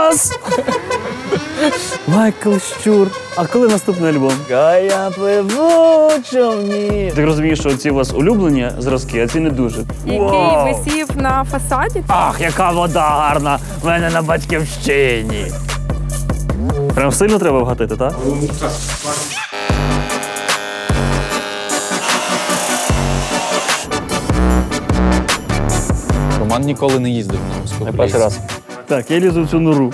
Клас! Майкл Щур. А коли наступний альбом? А я пливу в човні. Так розумієш, що ці у вас улюблені зразки, а ці не дуже. Який висів на фасаді. Ах, яка вода гарна! В мене на батьківщині. Прям сильно треба вгатити, так? Роман ніколи не їздив на Московську. Перший раз. Так, я лізу в цю нору.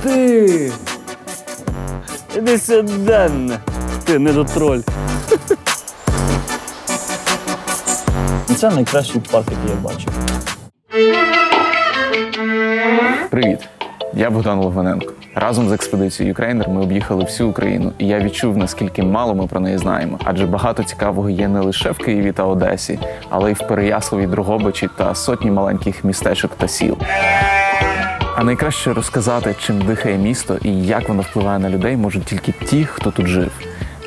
Ти! Іди сюди! Ти недотроль. Це найкращий парк, який я бачив. Привіт! Я Богдан Логвиненко. Разом з експедицією Юкрейнер ми об'їхали всю Україну, і я відчув, наскільки мало ми про неї знаємо. Адже багато цікавого є не лише в Києві та Одесі, але й в Переяславі, Дрогобичі та сотні маленьких містечок та сіл. А найкраще розказати, чим дихає місто і як воно впливає на людей, можуть тільки ті, хто тут жив.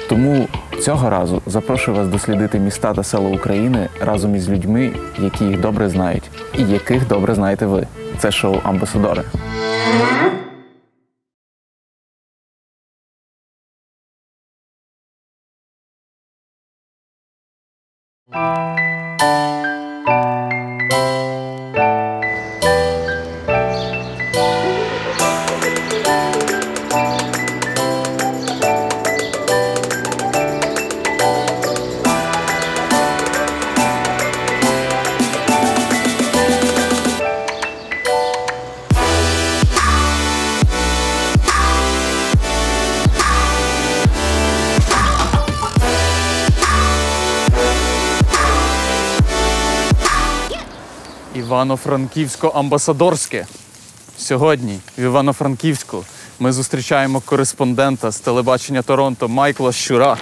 Тому цього разу запрошую вас дослідити міста та села України разом із людьми, які їх добре знають, і яких добре знаєте ви. Це шоу «Амбасадори». Івано-Франківсько-амбасадорське. Сьогодні в Івано-Франківську ми зустрічаємо кореспондента з телебачення Торонто Майкла Щура.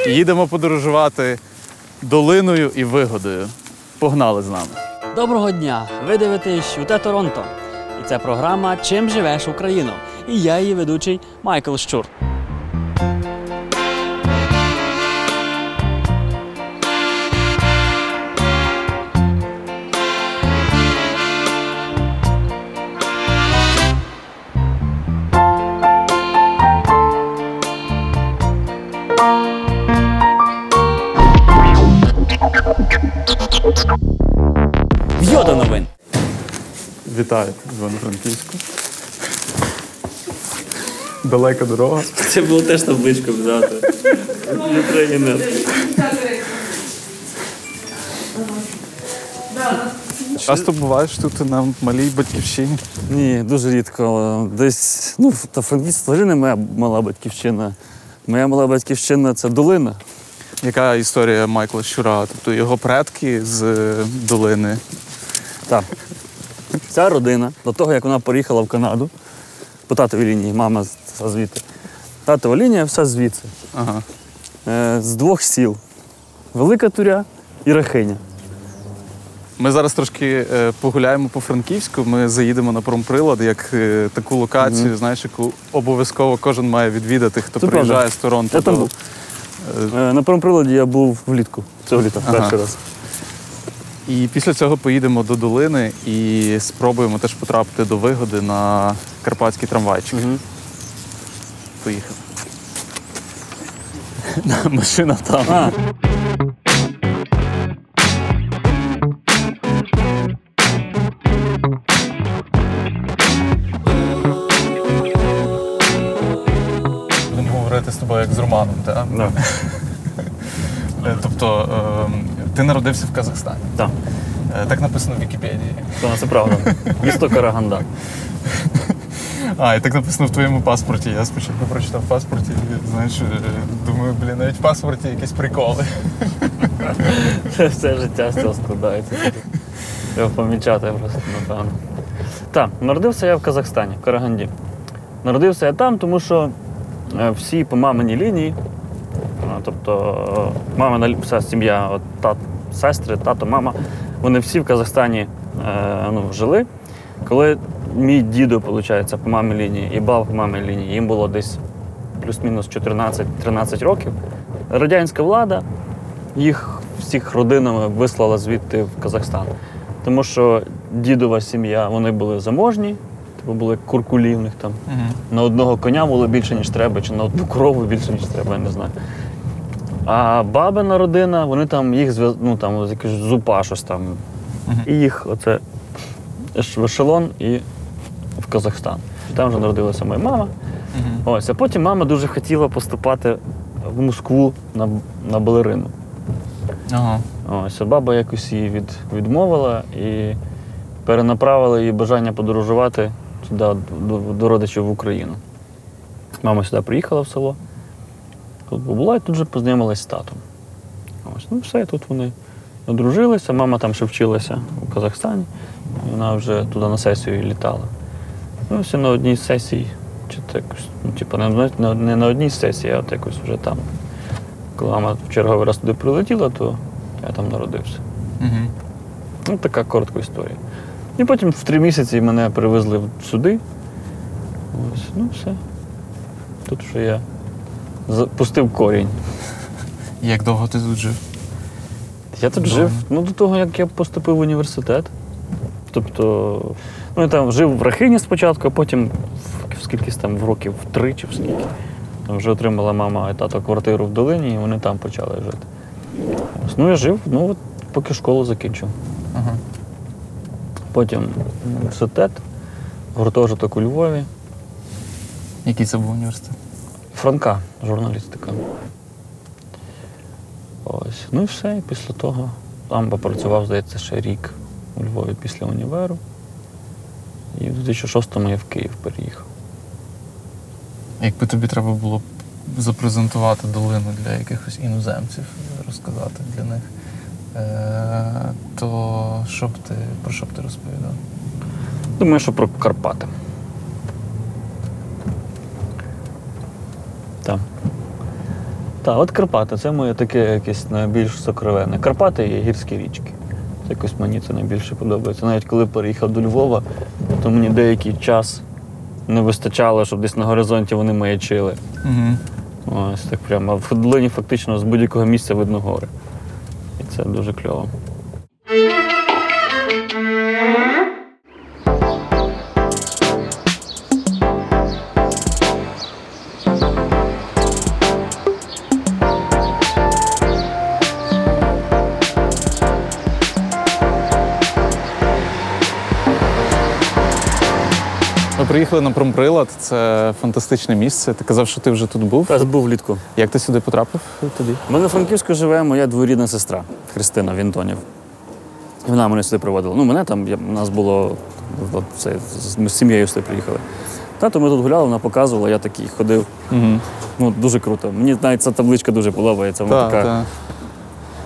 Їдемо подорожувати долиною і вигодою. Погнали з нами. Доброго дня! Ви дивитесь ЮТ Торонто. І це програма «Чим живеш Україну?» І я її ведучий Майкл Щур. В'йо новин! Вітаю з Івано-Франківську. Далека дорога. Це було теж табличку взяти. Юкрейнер. Часто буваєш тут на малій батьківщині? Ні, дуже рідко. Десь, та Франківськ теж не моя мала батьківщина. Моя мала батьківщина – це долина. Яка історія Майкла Щура? Тобто його предки з долини? Так. Ця родина, до того, як вона переїхала в Канаду, по татовій лінії, мама звідти. Татова лінія все звідси. Ага. З двох сіл. Велика Туря і Рахиня. Ми зараз трошки погуляємо по Франківську, ми заїдемо на промприлад, як таку локацію, знаєш, яку обов'язково кожен має відвідати, хто Це приїжджає правда. з Торонто. Я там був. На промприладі я був влітку, цього літа, перший раз. І після цього поїдемо до долини і спробуємо теж потрапити до вигоди на карпатський трамвайчик. Поїхали. Машина там. Будемо говорити з тобою як з Романом, так? Да. Тобто, ти народився в Казахстані. Так. Так написано в Вікіпедії. Це правда. Місто Караганда. І так написано в твоєму паспорті. Я спочатку прочитав в паспорті і, знаєш, думаю, навіть в паспорті якісь приколи. Все життя з цього складається. Треба помічати просто, напевно. Так, народився я в Казахстані, в Караганді. Народився я там, тому що всі по маминій лінії, тобто мамина вся сім'я, сестри, тато, мама, вони всі в Казахстані жили. Коли мій дідо, виходить, по мамі лінії і баб по мамі лінії, їм було десь плюс-мінус 14-13 років, радянська влада їх всіх родинами вислала звідти в Казахстан. Тому що дідова сім'я, вони були заможні, типу були куркулі в них там. На одного коня було більше, ніж треба, чи на одну корову більше, ніж треба, я не знаю. А бабина родина, вони там їх ну там якийсь зупа щось там. І їх оце в ешелон і в Казахстан. Там вже народилася моя мама. Ось, а потім мама дуже хотіла поступати в Москву на балерину. Ось, а баба якось її відмовила і перенаправила її бажання подорожувати сюди, до родичів в Україну. Мама сюди приїхала в село, тут побула і тут же познайомилась з татом. Ось, ну все, тут вони одружилися, мама там ще вчилася у Казахстані, і вона вже туди на сесію літала. Ну, все на одній з сесій, чи то якось, ну, типу, не на одній сесії, а от якось вже там. Коли мама в черговий раз туди прилетіла, то я там народився. Ну, така коротка історія. І потім в 3 місяці мене привезли сюди. Ось, ну все. Тут вже я пустив корінь. Як довго ти тут жив? Я тут жив, ну, до того, як я поступив в університет. Тобто, ну, я там жив в Рахині спочатку, а потім, скількись там років 3 чи в скільки. Там вже отримала мама і тато квартиру в долині, і вони там почали жити. Ось, ну, я жив, ну, от, поки школу закінчив. Потім університет, гуртожиток у Львові. Який це був університет? Франка, журналістика. Ось. Ну і все, і після того там попрацював, здається, ще рік у Львові після універу. І в 2006-му я в Київ переїхав. Якби тобі треба було запрезентувати долину для якихось іноземців, розказати для них, то про що б ти розповідав? Думаю, що про Карпати. Так. Так, от Карпати, це моє таке якесь найбільш сокровенне. Карпати і гірські річки. Це якось мені це найбільше подобається. Навіть коли переїхав до Львова, то мені деякий час не вистачало, щоб десь на горизонті вони маячили. Ось так прямо. А в долині фактично з будь-якого місця видно гори. І це дуже кльово. Ми приїхали на Промприлад, це фантастичне місце. Ти казав, що ти вже тут був. Я був влітку. Як ти сюди потрапив тоді? У мене в Франківську живе моя двоюрідна сестра Христина Вінтонів. І вона мене сюди приводила. Ну, мене там, у нас було, ми з сім'єю сюди приїхали. Тато ми тут гуляли, вона показувала, я такий ходив. Ну, дуже круто. Мені навіть ця табличка дуже подобається, вона така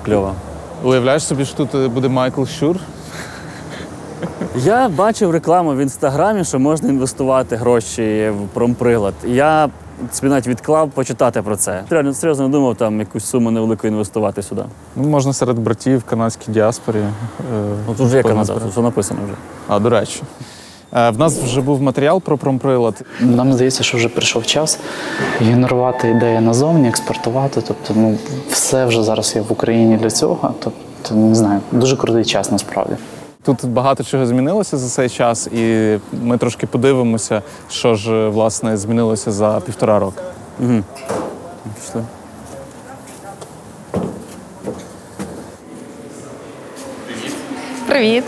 кльова. Уявляєш собі, що тут буде Майкл Щур? Я бачив рекламу в Інстаграмі, що можна інвестувати гроші в Промприлад. Я собі навіть відклав почитати про це. Реально серйозно думав там якусь суму невелику інвестувати сюди. Ну, можна серед братів в канадській діаспорі. Тут вже є Канада, тут все написано вже. А, до речі. В нас вже був матеріал про Промприлад. Нам здається, що вже прийшов час генерувати ідеї назовні, експортувати. Тобто, все вже зараз є в Україні для цього. Тобто, не знаю, дуже крутий час насправді. Тут багато чого змінилося за цей час, і ми трошки подивимося, що ж, власне, змінилося за 1,5 року. Пішли. Привіт.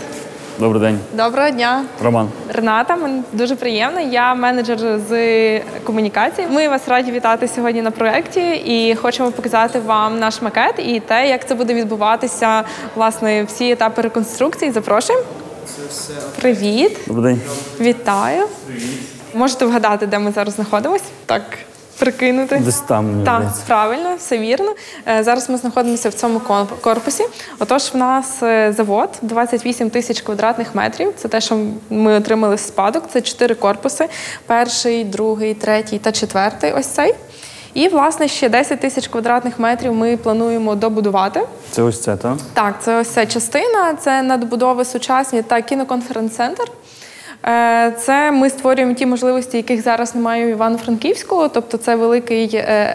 Добрий день. Доброго дня. Роман. Рената, мені дуже приємно. Я менеджер з комунікації. Ми вас раді вітати сьогодні на проєкті і хочемо показати вам наш макет і те, як це буде відбуватися, власне, всі етапи реконструкції. Запрошуємо. Привіт. Добрий день. Вітаю. Можете вгадати, де ми зараз знаходимося? Так, прикинути. Десь там, мені Так, здається. правильно, все вірно. Зараз ми знаходимося в цьому корпусі. Отож, в нас завод 28 тисяч квадратних метрів. Це те, що ми отримали в спадок. Це 4 корпуси. 1, 2, 3 та 4 ось цей. І, власне, ще 10 тисяч квадратних метрів ми плануємо добудувати. Це ось це, так? Так, це ось ця частина, це надбудови сучасні та кіноконференц-центр. Це ми створюємо ті можливості, яких зараз немає у Івано-Франківську. Тобто це великий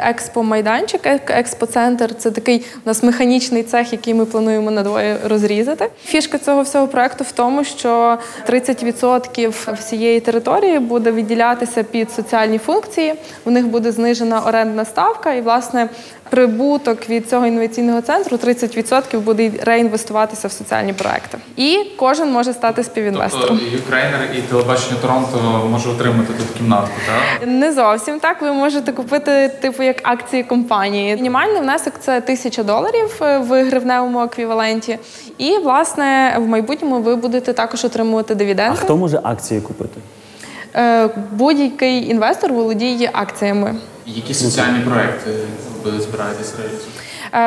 експо-майданчик, експоцентр. Це такий у нас механічний цех, який ми плануємо надвоє розрізати. Фішка цього всього проекту в тому, що 30% всієї території буде відділятися під соціальні функції. У них буде знижена орендна ставка і, власне, прибуток від цього інноваційного центру 30% буде реінвестуватися в соціальні проекти. І кожен може стати співінвестором. Тобто Юкрейнер і телебачення Торонто може отримати тут кімнатку, так? Не зовсім так. Ви можете купити типу як акції компанії. Мінімальний внесок – це $1000 в гривневому еквіваленті. І, власне, в майбутньому ви будете також отримувати дивіденди. А хто може акції купити? Будь-який інвестор володіє акціями. Які соціальні проекти ви збираєтесь реалізувати?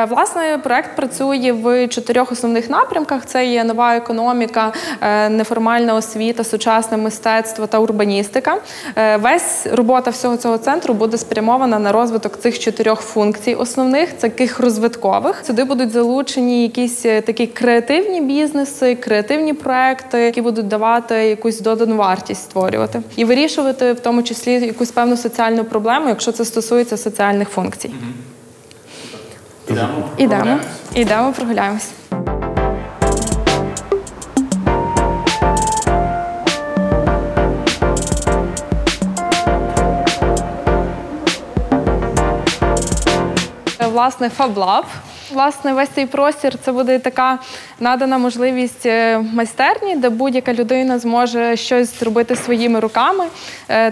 Власне, проект працює в 4 основних напрямках. Це є нова економіка, неформальна освіта, сучасне мистецтво та урбаністика. Весь робота всього цього центру буде спрямована на розвиток цих 4 функцій основних, таких розвиткових. Сюди будуть залучені якісь такі креативні бізнеси, креативні проекти, які будуть давати якусь додану вартість створювати. І вирішувати в тому числі якусь певну соціальну проблему, якщо це стосується соціальних функцій. Ідемо, прогуляємось. Власне, FabLab. Власне, весь цей простір – це буде така надана можливість майстерні, де будь-яка людина зможе щось зробити своїми руками.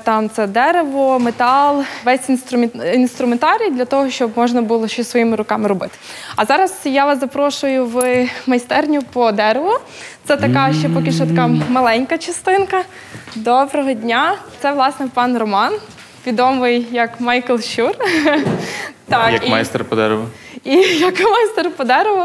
Там це дерево, метал, весь інструментарій для того, щоб можна було щось своїми руками робити. А зараз я вас запрошую в майстерню по дереву. Це така ще поки що така маленька частинка. Доброго дня. Це, власне, пан Роман, відомий як Майкл Щур. Так, Як майстер по дереву. І як майстер по дереву.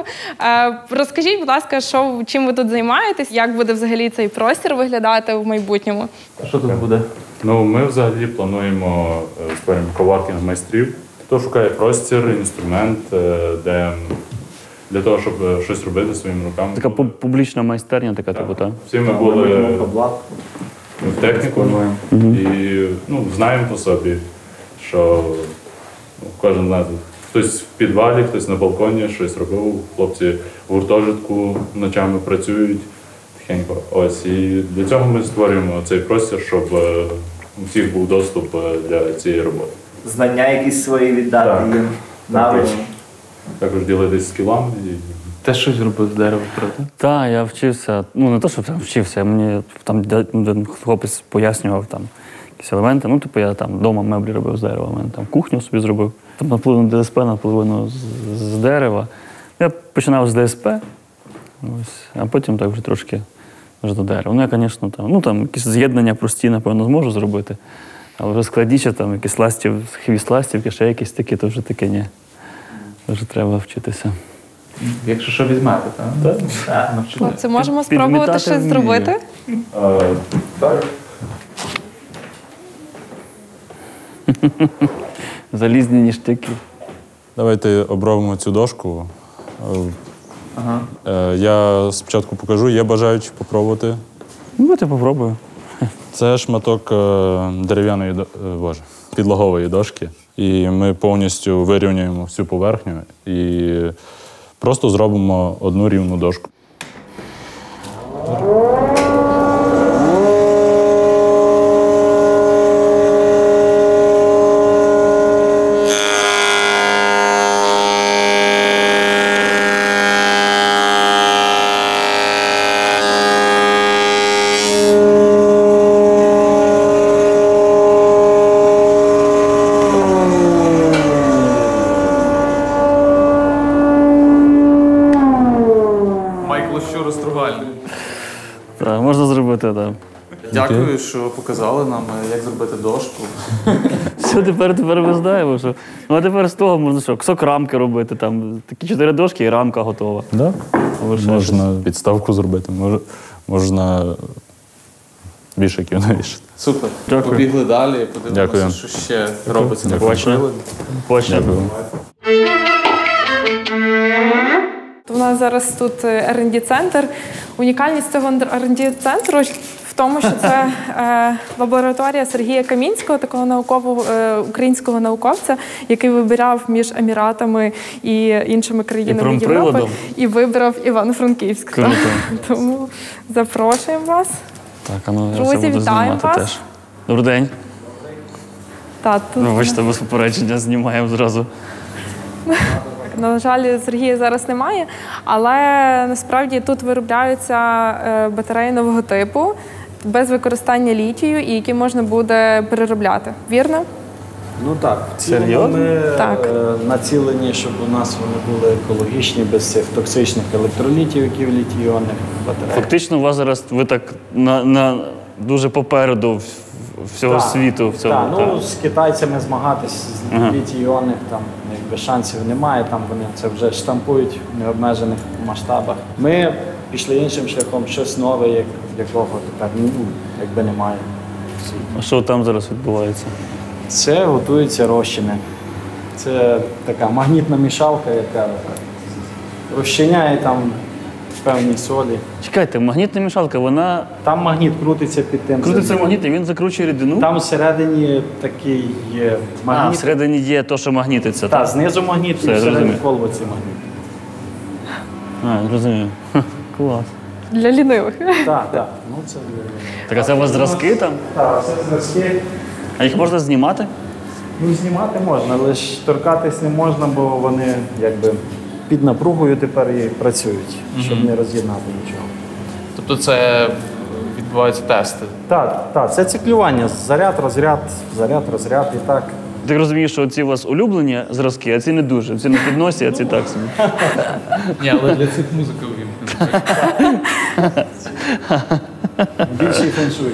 Розкажіть, будь ласка, чим ви тут займаєтесь, як буде взагалі цей простір виглядати в майбутньому? Що тут буде? Ну, ми взагалі плануємо створюємо коворкінг майстрів. Хто шукає простір, інструмент, для того, щоб щось робити своїми руками. Така публічна майстерня, така типу, так? Всі ми були в техніку і знаємо по собі, що кожен з нас, хтось в підвалі, хтось на балконі щось робив, хлопці в гуртожитку ночами працюють тихенько. Ось, і для цього ми створюємо цей простір, щоб у всіх був доступ для цієї роботи. Знання якісь свої віддати їм, навички. Також ділитись скілами. Те щось робив з дерева, правда? Так, я вчився, не то, що вчився, мені там хлопець пояснював там якісь елементи. Ну, типу, я там вдома меблі робив з дерева, у мене там кухню собі зробив. Там наполовину ДСП, наполовину з дерева. Я починав з ДСП, а потім так вже трошки вже до дерева. Ну, я, звісно, там якісь з'єднання прості, напевно, зможу зробити. Але вже складніше, там якісь хвіст ластівки, ще якісь такі, то вже таке ні. Вже треба вчитися. Якщо що візьмете, так? Так. Хлопці, можемо спробувати щось зробити? Так. Залізні ніштяки. Давайте обробимо цю дошку. Я спочатку покажу, є бажаючі попробувати. Давайте попробую. Це шматок дерев'яної підлогової дошки. І ми повністю вирівнюємо всю поверхню і просто зробимо одну рівну дошку. Так, можна зробити, так. Дякую, що показали нам, як зробити дошку. Все, тепер ми знаємо, що. Ну, а тепер з того можна що, кусок рамки робити, там такі 4 дошки і рамка готова. Да? Можна підставку зробити, можна вішаків навішати. Супер. Дякую. Побігли далі, подивимося, Дякую. що ще робиться на Побачення. приладі. Дякую. У нас зараз тут R&D-центр. Унікальність цього R&D-центру в В тому, що це лабораторія Сергія Камінського, такого українського науковця, який вибирав між Еміратами і іншими країнами Європи. І вибрав Івано-Франківськ. Тому запрошуємо вас. Так, друзі, вітаємо вас. Теж. Добрий день. Вибачте, без попередження знімаємо зразу. На жаль, Сергія зараз немає, але насправді тут виробляються батареї нового типу без використання літію і які можна буде переробляти. Вірно? Ну так. В цілому ми націлені, щоб у нас вони були екологічні, без цих токсичних електролітів, які в літій-іонних батареях. Фактично, у вас зараз ви так дуже попереду всього світу. В цьому, ну, з китайцями змагатись з літій-іонних там якби шансів немає, там вони це вже штампують в необмежених масштабах. Ми пішли іншим шляхом, щось нове, якого тепер якби немає. А що там зараз відбувається? Це готуються розчини. Це така магнітна мішалка, яка розчиняє там певні солі. Чекайте, магнітна мішалка, вона... Там магніт крутиться під тим. Крутиться магніт, і він закручує рідину? Там всередині такий є магніт. А, всередині є то, що магнітиться. Так, знизу магніт, і всередині колбоці магніт. Розумію. Клас. Для лінивих. Так. Ну, це для лінивих. Так, а це у вас зразки там? Так, це зразки. А їх можна знімати? Ну, знімати можна, але ж торкатись не можна, бо вони якби під напругою тепер і працюють, щоб не роз'єднати нічого. Тобто це відбуваються тести? Так, це циклювання. Заряд, розряд і так. Ти розумієш, що ці у вас улюблені зразки, а ці не дуже. Ці на підносі, а ці так собі. Ні, але для цих музика увімкнена. Більший феншуй.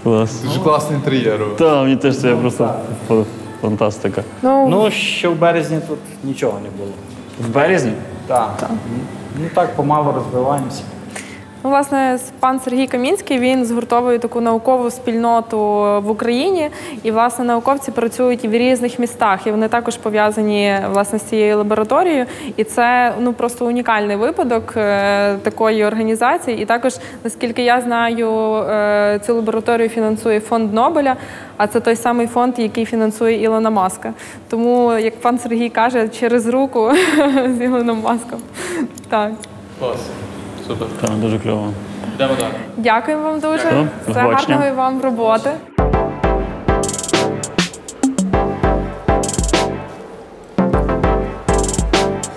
Клас. Дуже класний інтер'єр. Так, мені теж це просто фантастика. Ну, ще в березні тут нічого не було. В березні? Так. Ну так, помалу розвиваємося. Ну, власне, пан Сергій Камінський, він згуртовує таку наукову спільноту в Україні. І, власне, науковці працюють і в різних містах. І вони також пов'язані, власне, з цією лабораторією. І це, просто унікальний випадок такої організації. І також, наскільки я знаю, цю лабораторію фінансує фонд Нобеля, а це той самий фонд, який фінансує Ілона Маска. Тому, як пан Сергій каже, через руку з Ілоном Маском. Так. Клас. Супер. Так, дуже кльово. Йдемо далі. Дякуємо вам дуже. Все, гарної вам роботи.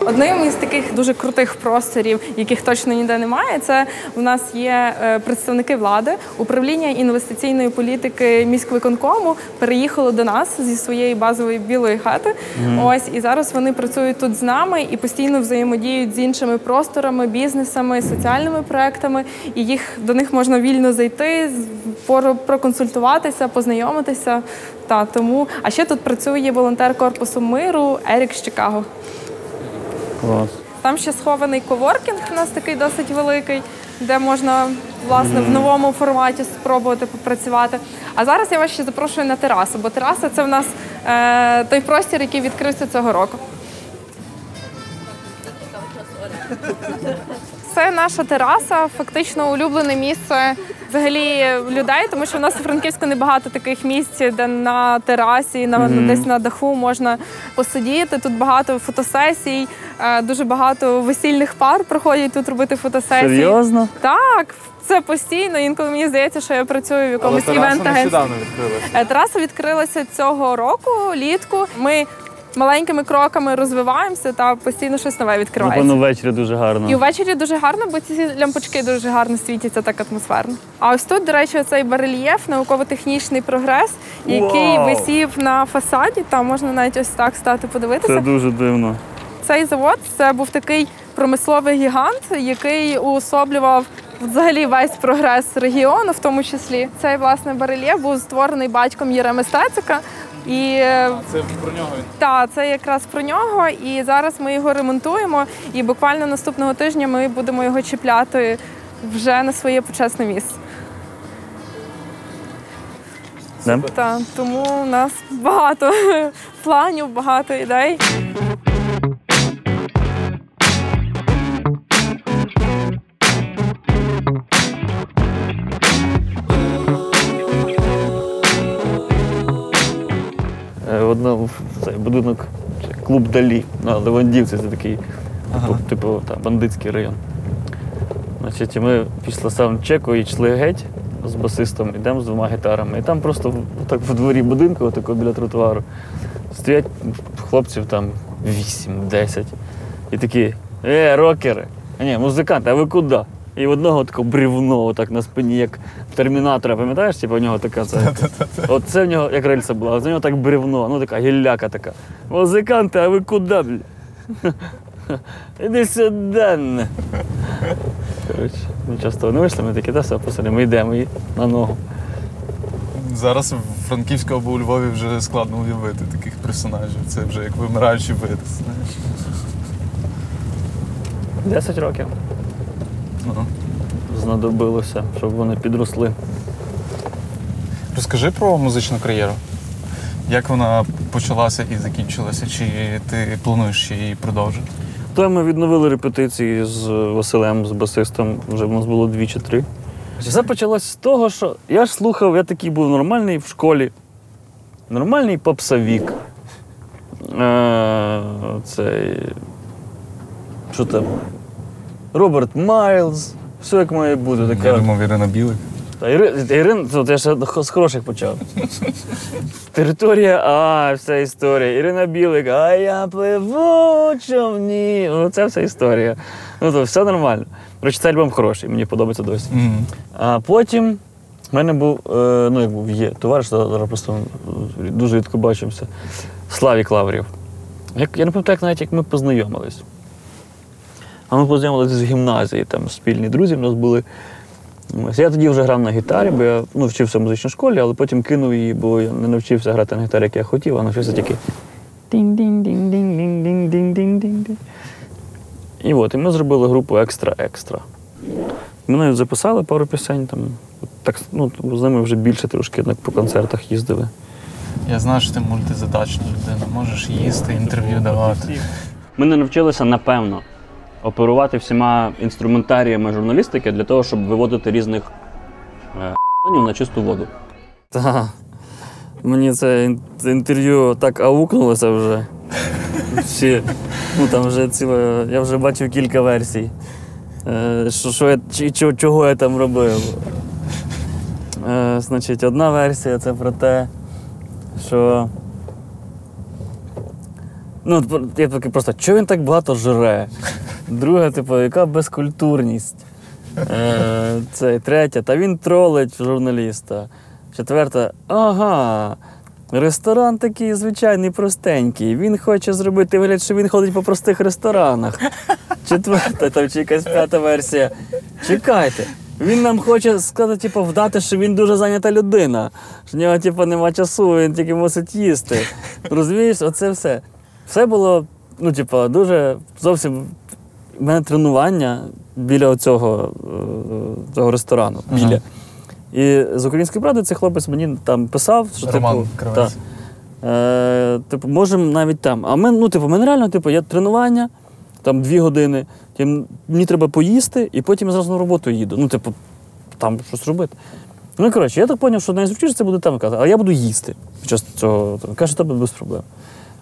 Одним із таких дуже крутих просторів, яких точно ніде немає, це у нас є представники влади. Управління інвестиційної політики міськвиконкому переїхало до нас зі своєї базової білої хати. Ось, і зараз вони працюють тут з нами і постійно взаємодіють з іншими просторами, бізнесами, соціальними проектами. І до них можна вільно зайти, проконсультуватися, познайомитися. Тому. А ще тут працює волонтер Корпусу миру Ерік з Чикаго. Клас. Там ще схований коворкінг у нас такий досить великий, де можна, власне, в новому форматі спробувати попрацювати. А зараз я вас ще запрошую на терасу, бо тераса – це в нас той простір, який відкрився цього року. Це наша тераса, фактично улюблене місце взагалі людей, тому що в нас у Франківську небагато таких місць, де на терасі, десь на даху можна посидіти. Тут багато фотосесій, дуже багато весільних пар проходять тут робити фотосесії. Серйозно? Так, це постійно. Інколи мені здається, що я працюю в якомусь івент-агентстві. Тераса нещодавно відкрилася. Тераса відкрилася цього року, літку. Ми маленькими кроками розвиваємося та постійно щось нове відкривається. Напевно, ввечері дуже гарно. І ввечері дуже гарно, бо ці лямпочки дуже гарно світяться так атмосферно. А ось тут, до речі, оцей барельєф, науково-технічний прогрес, який висів на фасаді. Там можна навіть ось так стати подивитися. Це дуже дивно. Цей завод – це був такий промисловий гігант, який уособлював взагалі весь прогрес регіону, в тому числі. Цей, власне, барельєф був створений батьком Єреми Стецика. І це про нього? Так, це якраз про нього. І зараз ми його ремонтуємо. І буквально наступного тижня ми будемо його чіпляти вже на своє почесне місце. Так, тому у нас багато планів, багато ідей. цей будинок, клуб Далі на Левандівці, це такий, типу, бандитський район. Значить, і ми після саундчеку йшли геть з басистом, йдемо з 2 гітарами. І там просто так в дворі будинку, отако біля тротуару, стоять хлопців там 8-10. І такі, рокери, музиканти, а ви куди? І в одного таке бревно отак на спині, як в Термінатора, пам'ятаєш? Типу, у нього така це. От це в нього як рельса була, а за нього так бревно, ну така гілляка така. Музиканти, а ви куди, бля? Іди сюди. Коротше, ми часто не вийшли, ми такі, все, посадимо, ми йдемо і на ногу. Зараз в Франківську або у Львові вже складно уявити таких персонажів. Це вже як вимираючий вид, знаєш. 10 років. Знадобилося, щоб вони підросли. Розкажи про музичну кар'єру. Як вона почалася і закінчилася? Чи ти плануєш її продовжити? То ми відновили репетиції з Василем, з басистом, вже в нас було 2 чи 3. Все почалося з того, що я ж слухав, я такий був нормальний в школі, нормальний попсовік. Цей, що там, Роберт Майлз, все як має бути. Така. Я думав, Ірина Білик. Ірина, я ще з хороших почав. Територія, вся історія. Ірина Білик, а я пливу в човні. Це вся історія. То все нормально. Короче, цей альбом хороший, мені подобається досі. А потім в мене був, є товариш, зараз просто дуже рідко бачимося, Славік Лаврів. Я не пам'ятаю навіть, як ми познайомились. А ми познайомилися з гімназії, там спільні друзі в нас були. Я тоді вже грав на гітарі, бо я вчився в музичній школі, але потім кинув її, бо я не навчився грати на гітарі, як я хотів, а навчився тільки дінь-дінь-дінь-дінь-дінь-дінь-дінь-дінь. І ми зробили групу «Екстра-екстра». Ми навіть записали пару пісень, там, так, з ними вже більше трошки по концертах їздили. Я знаю, що ти мультизадачна людина, можеш їсти, інтерв'ю давати. Ми не навчилися, напевно, оперувати всіма інструментаріями журналістики для того, щоб виводити різних на чисту воду. Так. Мені це інтерв'ю так аукнулося вже. Там вже я вже бачив кілька версій. Чого я там робив. Значить, одна версія – це про те, що... я такий просто, чого він так багато жре? Друга, яка безкультурність? Третя, та він тролить журналіста. Четверта, ресторан такий звичайний, простенький. Він хоче зробити вигляд, що він ходить по простих ресторанах. Четверта, чи якась 5-та версія. Чекайте, він нам хоче сказати, вдати, що він дуже зайнята людина. Що в нього, нема часу, він тільки мусить їсти. Розумієш, оце все. Все було, дуже зовсім... У мене тренування біля цього ресторану. Біля. І з «Української правди» цей хлопець мені там писав, що Роман Кравець. Можемо навіть там. А ми реально, є тренування, там 2 години, мені треба поїсти, і потім я зразу на роботу їду. Там щось робити. Я так зрозумів, що найзручніше це буде там казати, а я буду їсти під час цього. Каже, що без проблем.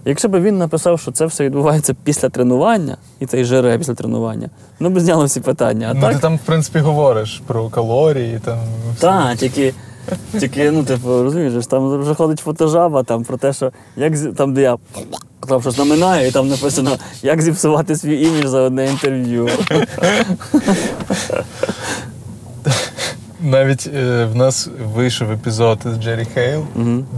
Якщо б він написав, що це все відбувається після тренування, і цей жере після тренування, б зняли всі питання. Ти там, в принципі, говориш про калорії, там... Так, тільки, розумієш, там вже ходить фотожаба, там про те, що, там, де я там щось наминаю, і там написано, як зіпсувати свій імідж за одне інтерв'ю. Навіть в нас вийшов епізод з Джері Хейл,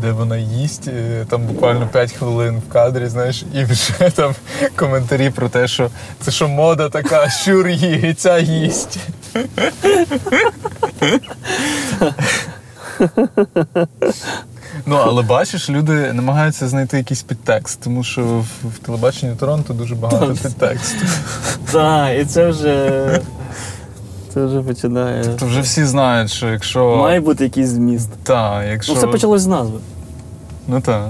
де вона їсть, там буквально 5 хвилин в кадрі, знаєш, і вже там коментарі про те, що це що мода така, щур яйця їсть. Але бачиш, люди намагаються знайти якийсь підтекст, тому що в телебаченні Торонто дуже багато підтексту. Так, і це вже починає. Тобто вже всі знають, що якщо... Має бути якийсь зміст. Так, якщо... Все почалось з назви. Так.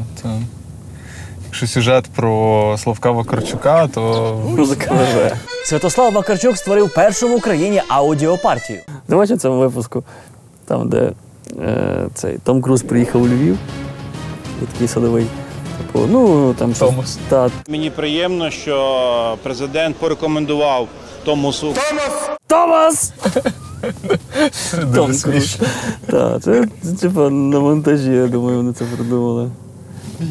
Якщо сюжет про Славка Вакарчука, то... Музика вже. Святослав Вакарчук створив першу в Україні аудіопартію. Давайте в цьому випуску, там, де Том Круз приїхав у Львів, і такий садовий. Типу, ну, там щось. Томос. Та. Мені приємно, що президент порекомендував Томасу. Томас! Дуже смішно. Так, це типу на монтажі, я думаю, вони це придумали.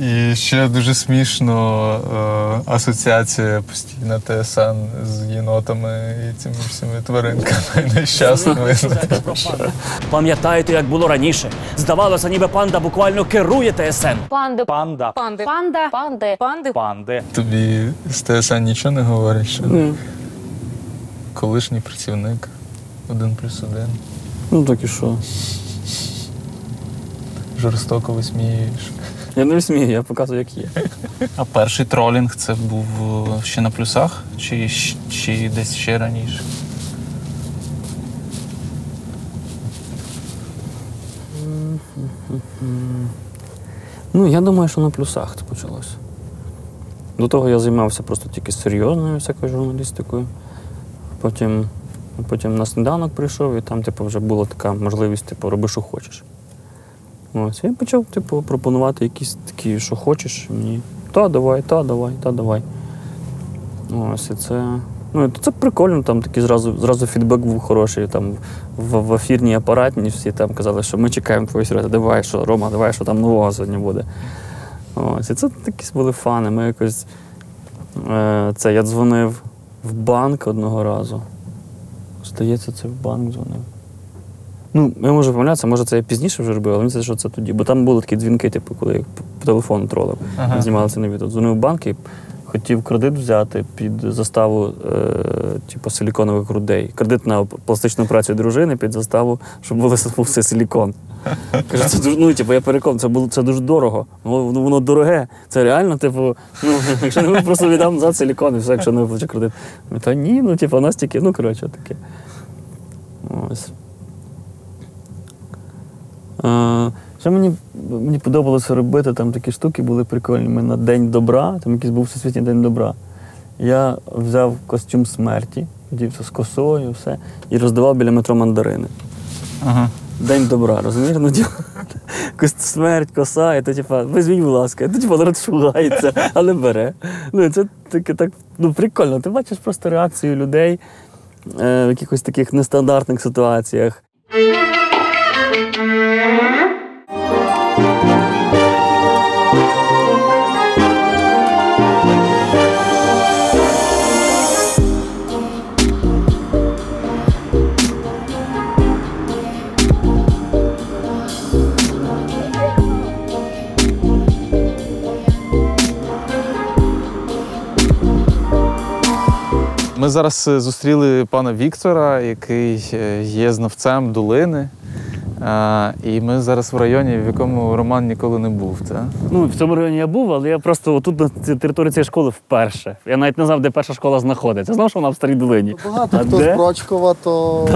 І ще дуже смішно асоціація постійна ТСН з єнотами і цими всіми тваринками нещасними. Пам'ятаєте, як було раніше? Здавалося, ніби панда буквально керує ТСН. Панда. Панда. Панди. Панда. Панди. Панди. Панди. Тобі з ТСН нічого не говорять, що колишній працівник 1+1. Ну так і що? Жорстоко висміюєш. Я не смію, я показую, як є. А перший тролінг це був ще на плюсах? Чи десь ще раніше? Ну, я думаю, що на плюсах це почалося. До того я займався просто тільки серйозною всякою журналістикою. Потім на сніданок прийшов, і там типу, вже була така можливість, типу, роби, що хочеш. Ось, я почав типу, пропонувати якісь такі, що хочеш, мені та давай. Ось, і це прикольно, там такий зразу фідбек був хороший. Там, в ефірній апаратні всі там казали, що ми чекаємо твою сюжет, давай, що, Рома, давай, що там нового сьогодні буде. Ось, і це такі були фани. Ми якось, я дзвонив в банк одного разу. Здається, це в банк дзвонив. Ну, я можу помилятися, може це я пізніше вже робив, але мені здається, що це тоді. Бо там були такі дзвінки, типу, коли я по телефону тролив. Знімали це на відео. Дзвонив в банк і хотів кредит взяти під заставу типу, силіконових грудей. Кредит на пластичну операцію дружини під заставу, щоб був все силікон. Кажу, це дуже, ну, типу, я переконаний, це дуже дорого. Воно дороге. Це реально, типу, ну, якщо не ми просто віддам назад силікон і все, якщо не виплачу кредит. Та ні, ну, типу, у нас тільки, ну, коротше, таке. Ось. Що мені подобалося робити, там такі штуки були прикольні. Ми на День добра, там якийсь був Всесвітній День добра. Я взяв костюм смерті, одівся з косою, все, і роздавав біля метро мандарини. День добра, розумієш? Ну, смерть, коса, і то, типа, візьміть, будь ласка, і то, типа, народ шугається, але бере. Ну, це таке так, ну, прикольно. Ти бачиш просто реакцію людей в якихось таких нестандартних ситуаціях. Ми зараз зустріли пана Віктора, який є знавцем долини. І ми зараз в районі, в якому Роман ніколи не був, так? Ну, в цьому районі я був, але я просто отут на території цієї школи вперше. Я навіть не знав, де перша школа знаходиться. Я знав, що вона в Старій Долині. Багато хто з Брочкова, то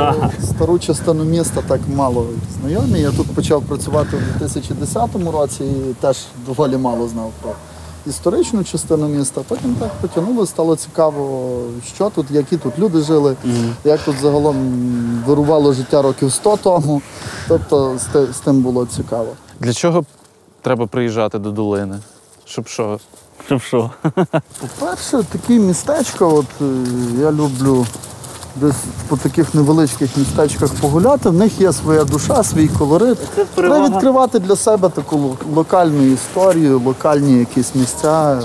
стару частину міста так мало знайомі. Я тут почав працювати у 2010 році і теж доволі мало знав про історичну частину міста. Потім так потягнуло, стало цікаво, що тут, які тут люди жили, як тут загалом вирувало життя років 100 тому. Тобто з тим було цікаво. Для чого треба приїжджати до долини? Щоб що? Щоб що? По-перше, таке містечко, от я люблю десь по таких невеличких містечках погуляти, в них є своя душа, свій колорит. Треба відкривати для себе таку локальну історію, локальні якісь місця,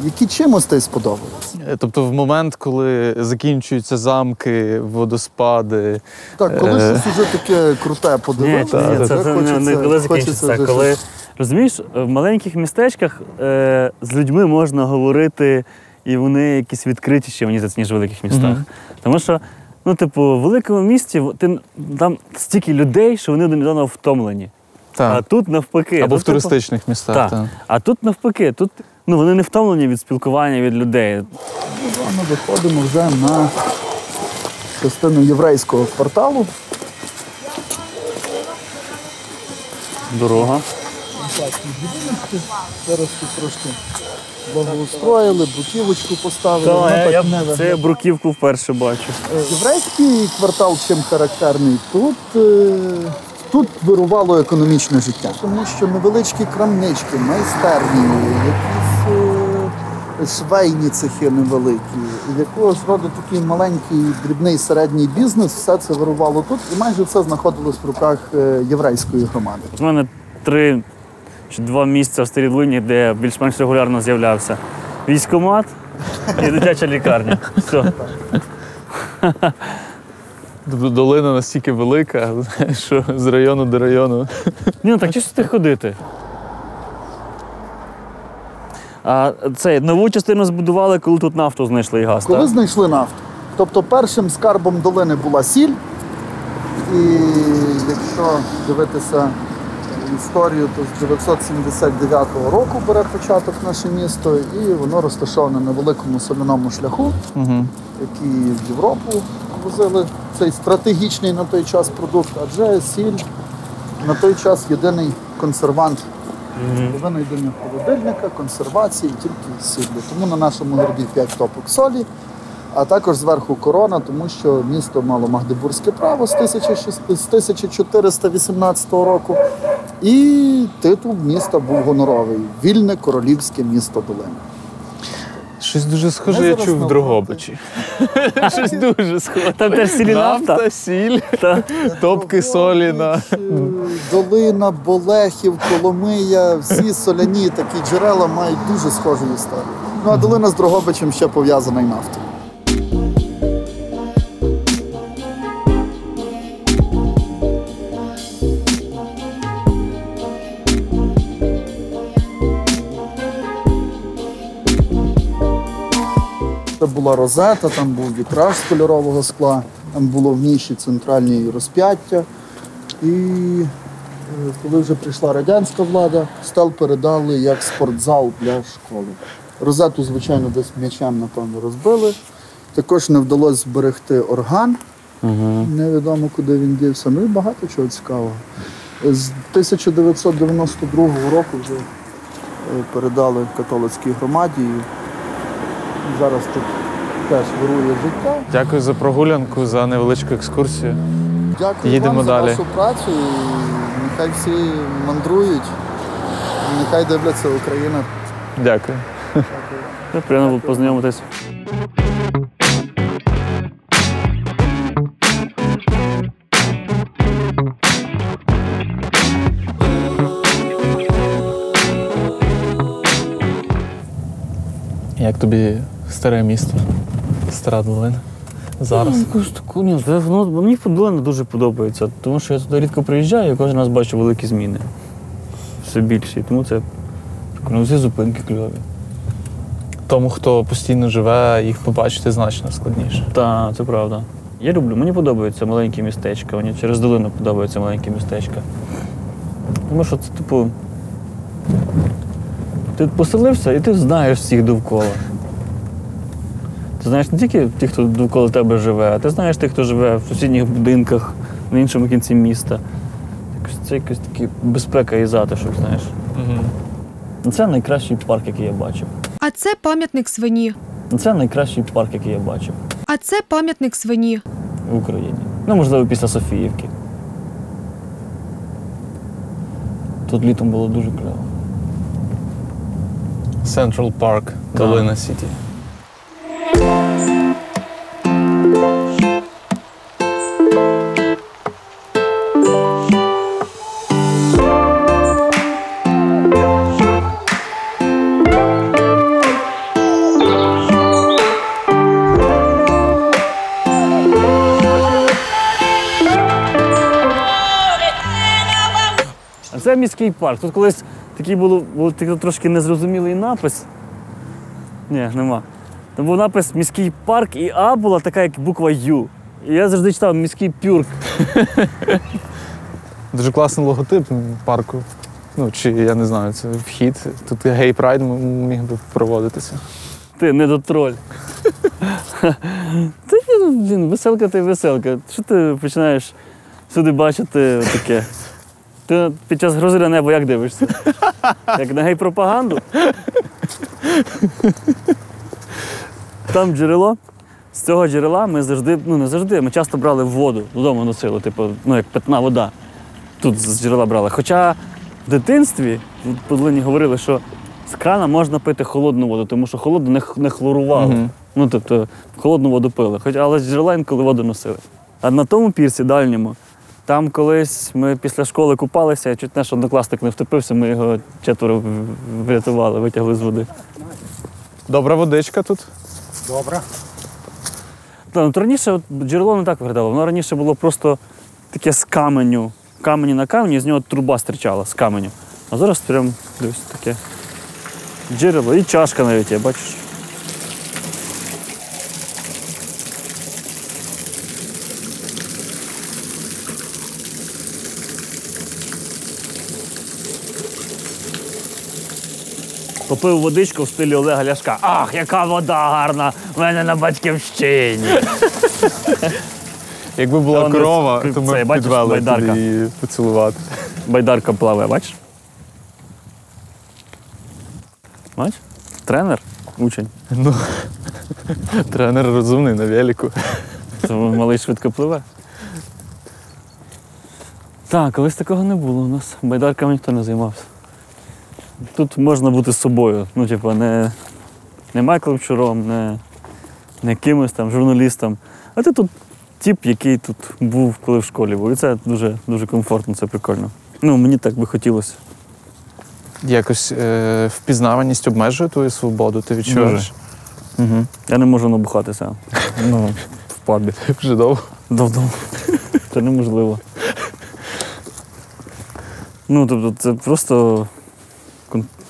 які чимось тобі сподобаються. Тобто в момент, коли закінчуються замки, водоспади... Так, коли щось вже таке круте подивитися, це не коли закінчується, коли... Розумієш, в маленьких містечках з людьми можна говорити, і вони якісь відкритіші, мені здається, ніж в великих містах. Тому що, ну, типу, в великому місті там стільки людей, що вони один від одного втомлені. Так. А тут навпаки. Або в туристичних містах. Так. А тут навпаки. Тут, ну, вони не втомлені від спілкування, від людей. Ми виходимо вже на частину єврейського кварталу. Дорога. Зараз тут трошки благоустроїли, бруківочку поставили. Це я бруківку вперше бачу. Єврейський квартал чим характерний? Тут тут вирувало економічне життя. Тому що невеличкі крамнички, майстерні, якісь швейні цехи невеликі, якогось роду такий маленький, дрібний середній бізнес, все це вирувало тут, і майже все знаходилось в руках єврейської громади. У мене 3 чи 2 місця в Старій Долині, де я більш-менш регулярно з'являвся. Військкомат і дитяча лікарня. Все. Тобто долина настільки велика, що з району до району. Ні, ну так чисто ти ходити. А нову частину збудували, коли тут нафту знайшли і газ, Коли так? знайшли нафту. Тобто першим скарбом долини була сіль. І якщо дивитися історію, то з 979 року бере початок наше місто, і воно розташоване на великому соляному шляху, який в Європу возили цей стратегічний на той час продукт, адже сіль на той час єдиний консервант. Винайдення холодильника, консервації, тільки сіллю. Тому на нашому гербі 5 топок солі, а також зверху корона, тому що місто мало магдебурзьке право з 1418 року. І титул міста був гоноровий – Вільне королівське місто долини. Щось дуже схоже я чув в Дрогобичі. Щось дуже схоже. Там теж сіль і нафта. Нафта, сіль, топки солі. Долина, Болехів, Коломия, всі соляні такі джерела мають дуже схожу історію. Ну а долина з Дрогобичем ще пов'язана і нафтою. Це була розета, там був вітраж з кольорового скла, там було в ніші центральні розп'яття. І коли вже прийшла радянська влада, стел передали як спортзал для школи. Розету, звичайно, десь м'ячем, напевно, розбили. Також не вдалося зберегти орган, невідомо куди він дівся, ну і багато чого цікавого. З 1992 року вже передали католицькій громаді. Зараз тут теж вирує життя. Дякую за прогулянку, за невеличку екскурсію. Дякую Їдемо вам далі. за вашу працю. Нехай всі мандрують, нехай дивляться Україна. Дякую. Приємно було познайомитись. Як тобі старе місто, Стара Долина зараз? Мені Долина дуже подобається, тому що я туди рідко приїжджаю і кожен раз бачу великі зміни. Все більше. Тому це всі зупинки кльові. Тому, хто постійно живе, їх побачити значно складніше. Так, це правда. Я люблю, мені подобаються маленькі містечка, мені через долину подобаються маленькі містечка. Тому що це, типу, ти поселився і ти знаєш всіх довкола. Ти знаєш не тільки тих, хто довкола тебе живе, а ти знаєш тих, хто живе в сусідніх будинках, на іншому кінці міста. Це якась така безпека і затишок, знаєш. Це найкращий парк, який я бачив. А це пам'ятник свині. Це найкращий парк, який я бачив. А це пам'ятник свині. В Україні. Ну, можливо, після Софіївки. Тут літом було дуже кльово. Central Park, Долина Сіті. Це міський парк. Тут колись такий був трошки незрозумілий напис. Ні, нема. Там був напис «Міський парк» і А була така, як буква Ю. І я завжди читав «Міський пюрк». Дуже класний логотип парку. Ну, чи, я не знаю, це вхід. Тут гей-прайд міг би проводитися. Ти недотроль. Та ні, блін, веселка ти веселка. Що ти починаєш сюди бачити таке? Ти під час «Грози на небо» як дивишся? Як на гей-пропаганду? Там джерело. З цього джерела ми завжди, ми часто брали воду, додому носили, типу, як питна вода. тут з джерела брали. Хоча в дитинстві по долині говорили, що з крана можна пити холодну воду, тому що холодну не хлорувало. Ну, тобто, холодну воду пили, але з джерела інколи воду носили. А на тому пірсі дальньому, там колись ми після школи купалися, чуть не, що однокласник не втопився, ми його 4 врятували, витягли з води. Добра водичка тут? Добре. Раніше джерело не так виглядало, воно раніше було просто таке з каменю. Камені на камені, з нього труба стирчала з каменю. А зараз прям дивись, таке джерело і чашка навіть є, бачиш? Попив водичку в стилі Олега Ляшка. Ах, яка вода гарна! В мене на батьківщині. Якби була корова, то ми б підвели туди її поцілувати. Байдарка пливе, бачиш? Бачиш? Тренер, учень. Ну, тренер розумний на велику. Малий швидко пливе. Так, колись такого не було у нас. Байдарками ніхто не займався. Тут можна бути з собою. Ну, типу, не Майклом Щуром, не кимось там, журналістом. А ти тут тип, який тут був, коли в школі був. І це дуже, дуже комфортно, це прикольно. Ну, мені так би хотілося. Якось впізнаваність обмежує твою свободу, ти відчуваєш? Угу. Я не можу набухатися. Ну, в пабі. Вже довго? Давно. Це неможливо. Ну, тобто, це просто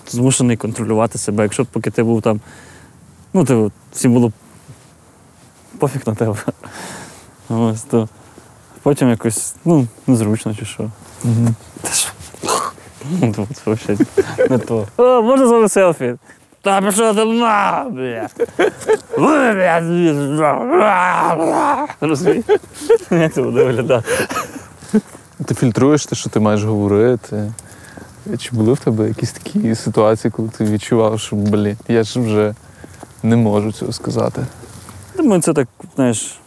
змушений контролювати себе. Якщо поки ти був там, ну, ти, всім було пофіг на тебе. Ось, то потім якось, ну, незручно чи що. Угу. Ну, це взагалі не то. О, можна з вами селфі? Та пішов ти на, бля. Розумієш? Як це буде виглядати? Ти фільтруєш те, що ти маєш говорити. Чи були в тебе якісь такі ситуації, коли ти відчував, що, блін, я ж вже не можу цього сказати? Думаю, це так, знаєш,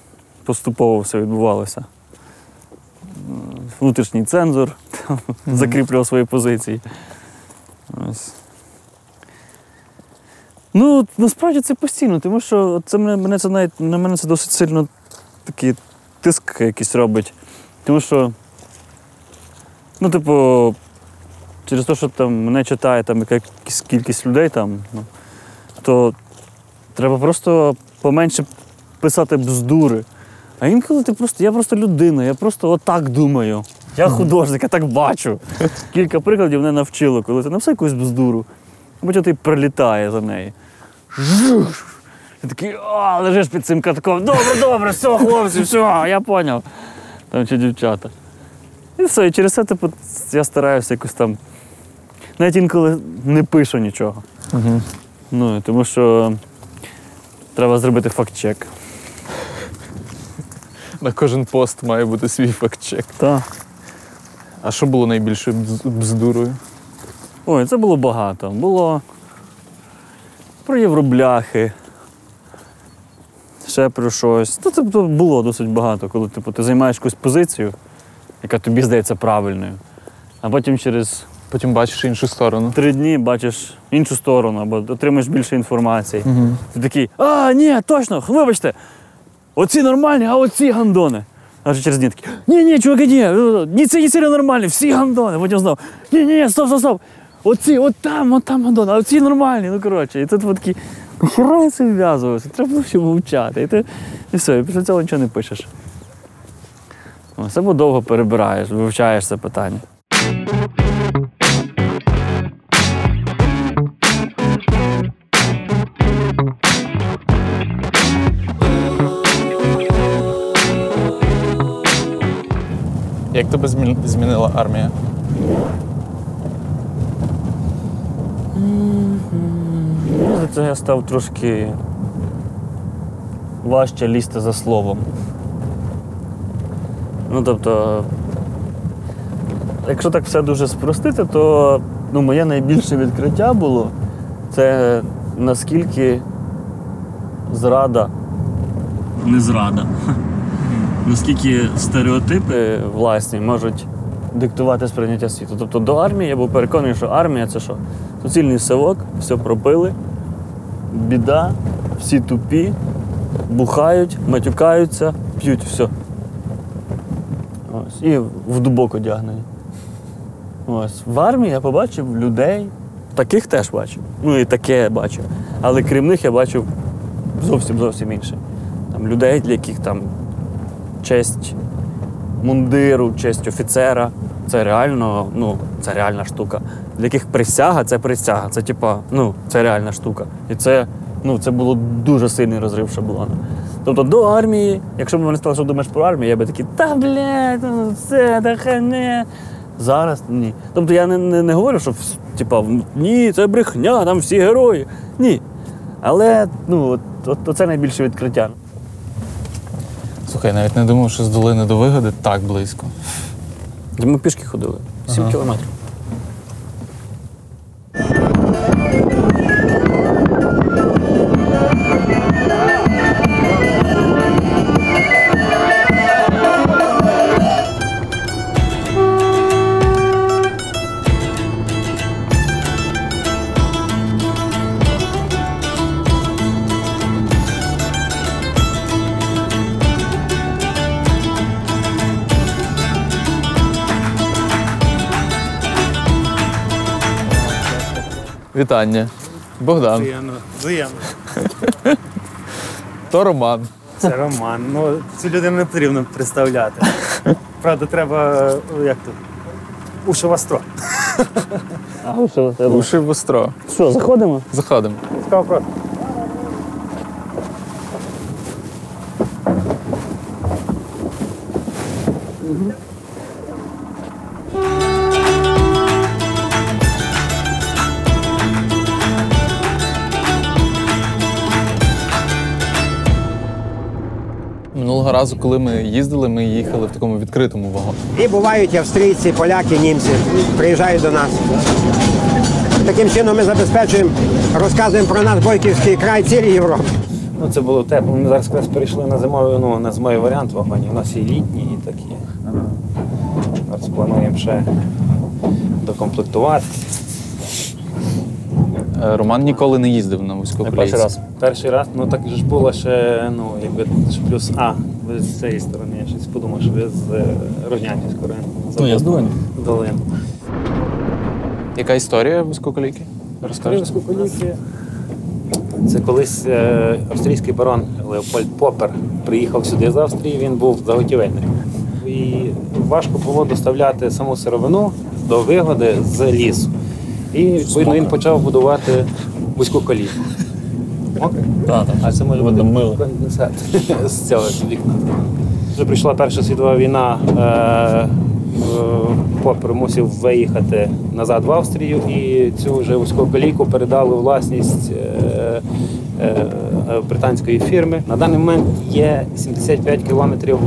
поступово все відбувалося. Внутрішній цензор закріплював свої позиції. Ось. Ну, насправді це постійно, тому що це на мене це досить сильно такий тиск якийсь робить. Тому що, ну, типу, через те, що там мене читає там якась кількість людей, там, ну, то треба просто поменше писати бздури. А інколи я просто людина, я просто отак думаю. Я художник, я так бачу. Кілька прикладів мене навчило, коли ти написав якусь бздуру, а потім ти прилітає за неї. Ти такий, лежиш під цим катком, добре, все, хлопці, все, я поняв. Там чи дівчата. І все, і через це я стараюся якось там, навіть інколи не пишу нічого. Угу. Ну, тому що треба зробити факт-чек. На кожен пост має бути свій факт-чек. Так. А що було найбільшою бздурою? Ой, це було багато. Було про євробляхи, ще про щось. Це було досить багато, коли ти займаєш якусь позицію, яка тобі здається правильною, а потім бачиш іншу сторону. 3 дні бачиш іншу сторону, або отримаєш більше інформації. Угу. Ти такий, ні, точно, вибачте, оці нормальні, а оці гандони. А вже через дні такі, ні, чуваки, ні, це не нормальні, всі гандони. Потім знову, ні, стоп. Оці, от там гандони, а оці нормальні. Ну, коротше, і тут такі, нахіра я це вв'язувався, треба було ще мовчати. І все, і після цього нічого не пишеш. Все бо довго перебираєш, вивчаєш це питання. Як тебе змінила армія? Це я став трошки важче лізти за словом. Ну, тобто, якщо так все дуже спростити, то моє найбільше відкриття було це наскільки зрада, не зрада, наскільки стереотипи власні можуть диктувати сприйняття світу. Тобто до армії я був переконаний, що армія це що? Суцільний совок, все пропили, біда, всі тупі, бухають, матюкаються, п'ють, все. Ось. І в дубок одягнені. Ось. В армії я побачив людей, таких теж бачив. Ну і таке бачив. Але крім них я бачив зовсім інше. Там людей, для яких там честь мундиру, честь офіцера. Це реально, це реальна штука. Для яких присяга це присяга. Це типа, це реальна штука. І це було дуже сильний розрив шаблону. Тобто до армії, якщо б вони сказали, що думаєш про армію, я би такий, та блядь, все, та хане. Зараз ні. Тобто я не говорю, що ні, це брехня, там всі герої. Ні. Але, це найбільше відкриття. Слухай, навіть не думав, що з долини до Вигоди так близько. Ми пішки ходили. 7 кілометрів. Вітання. Богдан. Взаємно. То Роман. Це Роман. Цю людину не потрібно представляти. Правда, треба, уші востро. Уші востро. Що, заходимо? Заходимо. Цікаво просто. Минулого разу, коли ми їздили, ми їхали в такому відкритому вагоні. І бувають австрійці, поляки, німці приїжджають до нас. Таким чином ми забезпечуємо, розказуємо про наш Бойківський край цілій Європі. Це було тепло. Ми зараз якраз перейшли на зимовий варіант вагонів. У нас і літні, і такі. Зараз плануємо ще докомплектувати. Роман ніколи не їздив на вузькоколійці. Перший раз, так ж було ще, плюс ви з цієї сторони, я щось подумав, що ви з Рожнятівського району. Я з Долини. Яка історія вузькоколійки? Розкажи. Вузькоколійки. Це колись австрійський барон Леопольд Поппер приїхав сюди з Австрії, він був заготівельником. І важко було доставляти саму сировину до Вигоди з лісу. І, відповідно, він почав будувати вузьку колійку. А це може бути конденсат з цього вікна. Вже прийшла Перша світова війна, Поппер мусив виїхати назад в Австрію, і цю вже вузьку колійку передали у власність британської фірми. На даний момент є 75 кілометрів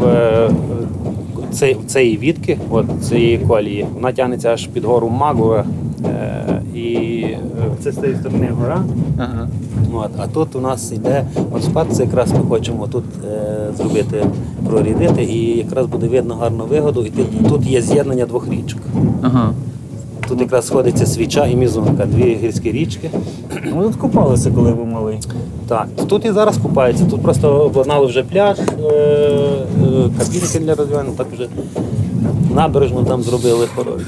цієї відки, цієї колії. Вона тягнеться аж під гору Магура. І це з тієї сторони гора. А тут у нас йде водоспад, це якраз ми хочемо тут зробити, прорідити, і якраз буде видно гарну Вигоду. І тут є з'єднання двох річок. Тут якраз сходиться Свіча і Мізунка, дві гірські річки. Ми тут купалися, коли був малий. Так, тут і зараз купаються. Тут просто обладнали вже пляж, кабінки для розвивання, так вже набережну там зробили хорошу.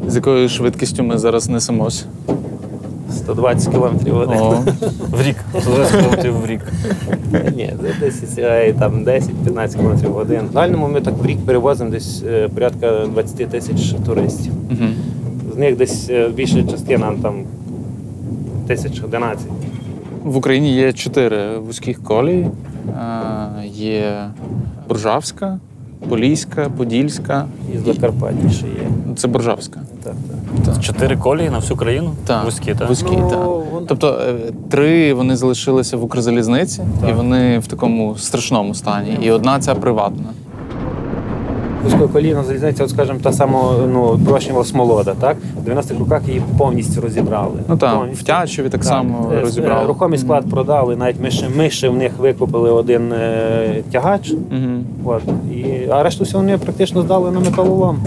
З якою швидкістю ми зараз несемося? 120 кілометрів в годину. В рік. 120 кілометрів в рік. Ні, десь 10-15 кілометрів в годину. В дальному ми так в рік перевозимо десь порядка 20 тисяч туристів. З них десь більша частина, там 1011. В Україні є 4 вузьких колії. Є Боржавська, Поліська, Подільська. І Закарпаття ще є. Це Боржавська. Так. 4 колії на всю країну? Так. Вузькі, так? Вузькі, так. Тобто 3 вони залишилися в Укрзалізниці, і вони в такому страшному стані. І одна ця приватна. вузькоколійна залізниця, от, скажімо, та сама Брошнєва Смолода, так? В 90-х роках її повністю розібрали. Ну так, в Тячеві так само розібрали. Рухомий склад продали, навіть ми ще в них викупили один тягач, от, а решту всього вони практично здали на металолом.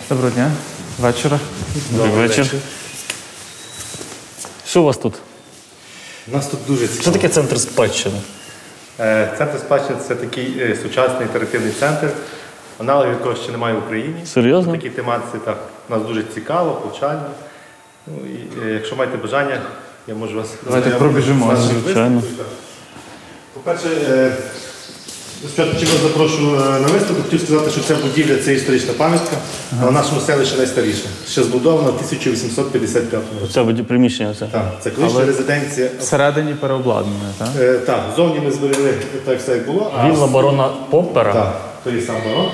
Доброго дня. Вечора. Добрий вечір. Що у вас тут? У нас тут дуже цікаво. Що таке центр спадщини? Центр спадщини – це такий сучасний інтерактивний центр, аналогів якого ще немає в Україні. Серйозно? Такі тематиці, так. У нас дуже цікаво, повчально. Ну, і, якщо маєте бажання, я можу вас... Давайте пробіжимо. Звичайно. По-перше, спочатку вас запрошую на виставку. Хотів сказати, що ця будівля – це історична пам'ятка, а в нашому селищі найстаріша. Ще збудована в 1855 році. Це приміщення це? Так, це колишня резиденція. Всередині переобладнане, так? Так, зовні ми зберегли так все, як було. Вілла барона Поппера? Так, той сам барон.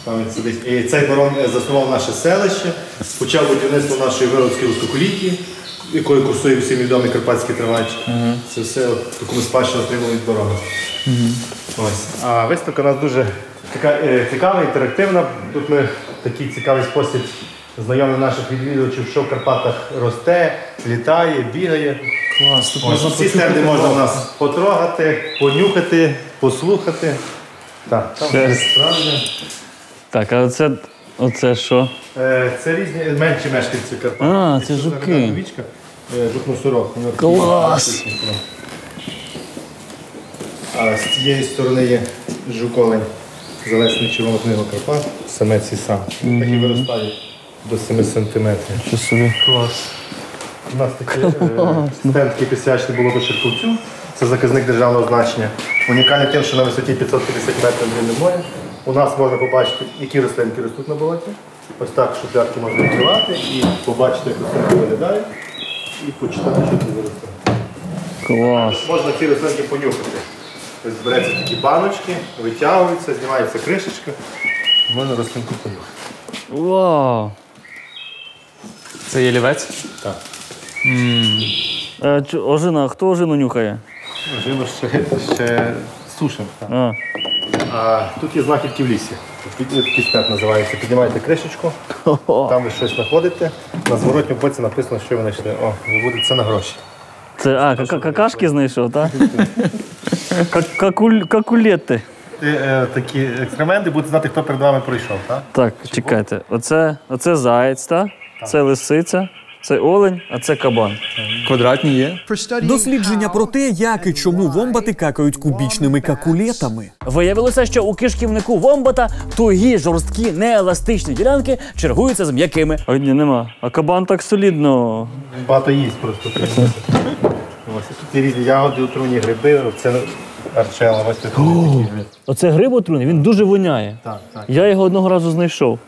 Там він сидить. І цей барон заснував наше селище, почав будівництво нашої Виробської високолітті, якою курсує всім відомий карпатський тривач. Це все таку ми спадщину отримали від барона. Ось. А виставка у нас дуже така цікава, інтерактивна. Тут ми в такий цікавий спосіб знайомимо наших відвідувачів, що в Карпатах росте, літає, бігає. Клас, тут можна всі стенди можна у нас потрогати, понюхати, послухати. Так, там все справжнє. Так, а оце що? Це різні менші мешканці Карпат. А, це жуки. Жук носорог. Клас! А з цієї сторони є жук-олень, залесний червону книгу Карпат, самець і сам. Такі виростають до 7 сантиметрів. Що собі? Клас. У нас такі стенд, який присвячений було до Черковцю. Це заказник державного значення. Унікальний тим, що на висоті 550 метрів над рівнем моря. У нас можна побачити, які рослинки ростуть на болоті. Ось так шуплятки можна відкривати і побачити, як рослинки виглядають, і почитати, що тут виростає. Клас. Можна ці рослинки понюхати. Ось береться такі баночки, витягуються, знімається кришечка, можна рослинку понюхати. Вау! Це ялівець? Так. Ожина, хто ожину нюхає? Ожину ще сушимо. А тут є знахідки в лісі. Підстеп називається. Піднімаєте кришечку, там ви щось знаходите, на зворотньому боці написано, що ви знайшли. О, виводить це на гроші. Це, какашки знайшов, так? Какулети. Такі екскременти, будете знати, хто перед вами пройшов, так? Так, чекайте. Оце заєць, так? Це лисиця, це олень, а це кабан. Квадратні є? Дослідження про те, як і чому вомбати какають кубічними какулетами. Виявилося, що у кишківнику вомбата тугі, жорсткі, нееластичні ділянки чергуються з м'якими. Ой, ні, нема. А кабан так солідно. Багато їсть просто. Ось тут є різні ягоди, отруйні гриби, це арчела. Ось такі. Оце гриб отруйний, він дуже воняє. Так, так. Я його одного разу знайшов.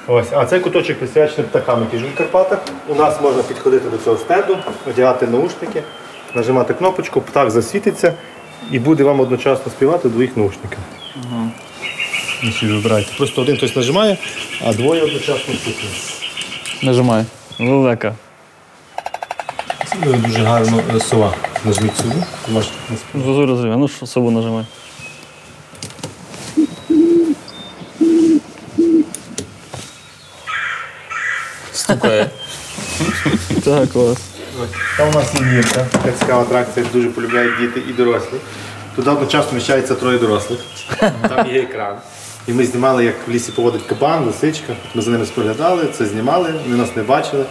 Ось, а цей куточок присвячений птахам, які живуть в Карпатах. У нас можна підходити до цього стенду, одягати наушники, нажимати кнопочку, птах засвітиться і буде вам одночасно співати двоїх наушників. Вибирайте. Просто один хтось нажимає, а двоє одночасно слухають. Нажимай. Лелека. Це дуже гарно сова. Нажміть сову. Розумію. Ну що, сову нажимай. Стукає. Так, клас. Там у нас є гірка, така цікава атракція, дуже полюбляють діти і дорослі. Туди одночасно вміщається 3 дорослих. Там є екран. І ми знімали, як в лісі поводить кабан, лисичка. Ми за ними споглядали, це знімали, вони нас не бачили.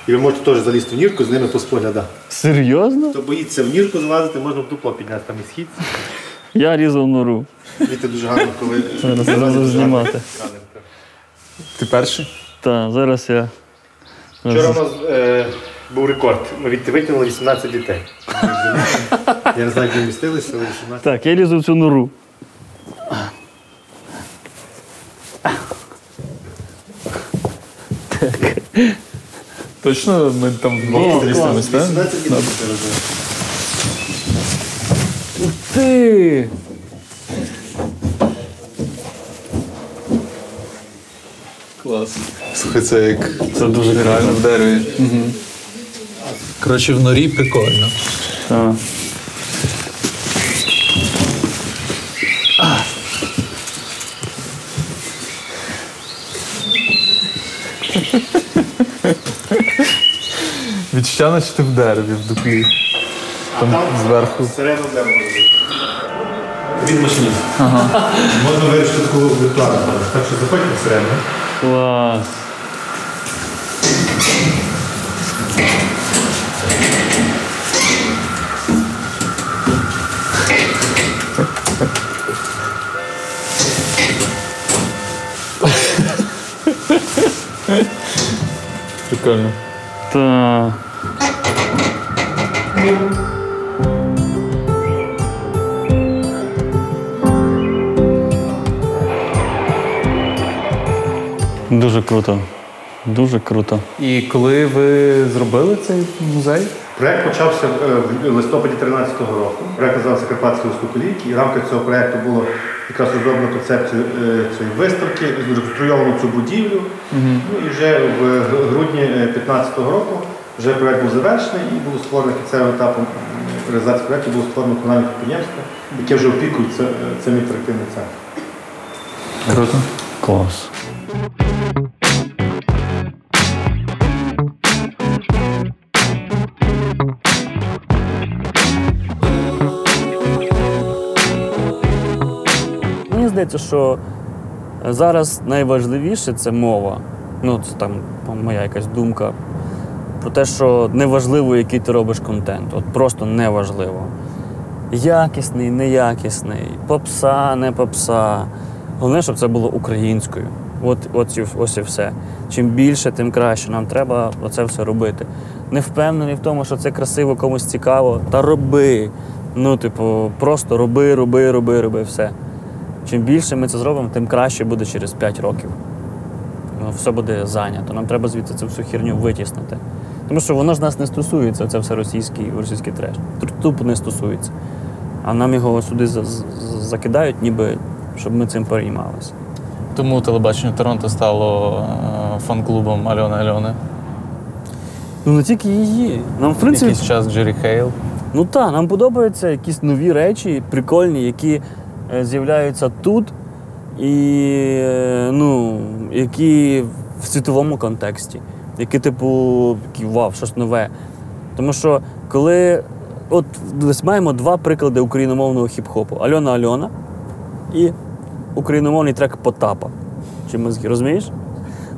І ви можете теж залізти в нірку, з ними поспоглядати. Серйозно? Хто боїться в нірку залазити, можна в дупло підняти, там і схід. Я різав нору. Діти дуже гарно, коли... Зараз знімати. Ти перший? Так, зараз я. Вчора у нас був рекорд. Ми витягнули 18 дітей. Я не знаю, як ми вмістилися, але 18. Так, я лізу в цю нору. Точно ми там вдвох змістимось, так? 18 дітей. Ух ти! Клас. Слухай, це як це дуже реально в дереві. Угу. Коротше, в норі прикольно. Так. Відчуття, наче ти в дереві, в дуплі. Там зверху. Всередину дерева може бути. Від машиніст. Ага. Можна вирішити таку віртуальну. Так що заходьте всередину. Клас. Прикольно. Так. Дуже круто. Дуже круто. І коли ви зробили цей музей? Проєкт почався в листопаді 2013 року. Проєкт називався «Карпатські високоліки», і в рамках цього проєкту було якраз розроблено концепцію цієї виставки, зреконструйовано цю будівлю. Ну, і вже в грудні 2015 року вже проєкт був завершений і було створено кінцевим етапом реалізації проєкту було створено комунальне підприємство, яке вже опікується цим інтерактивним центром. Круто. Клас. Мені здається, що зараз найважливіше – це мова. Ну, це там моя якась думка. Про те, що неважливо, який ти робиш контент. От просто неважливо. Якісний, неякісний, попса, не попса. Головне, щоб це було українською. Ось і все. Чим більше, тим краще. Нам треба оце все робити. Не впевнений в тому, що це красиво, комусь цікаво. Та роби. Ну, типу, просто роби, все. Чим більше ми це зробимо, тим краще буде через 5 років. Все буде зайнято. Нам треба звідти цю всю херню витіснити. Тому що воно ж нас не стосується, це все російський треш. Тупо не стосується. А нам його сюди закидають, ніби, щоб ми цим переймалися. Тому телебачення Торонто стало фан-клубом Альони. Ну, не тільки її. Нам, в принципі, якийсь час Джері Хейл. Ну так, нам подобаються якісь нові речі, прикольні, які з'являються тут і, які в світовому контексті. Які, вау, щось нове. Тому що коли, маємо 2 приклади україномовного хіп-хопу. Альона і україномовний трек Потапа. Чи мозги, розумієш?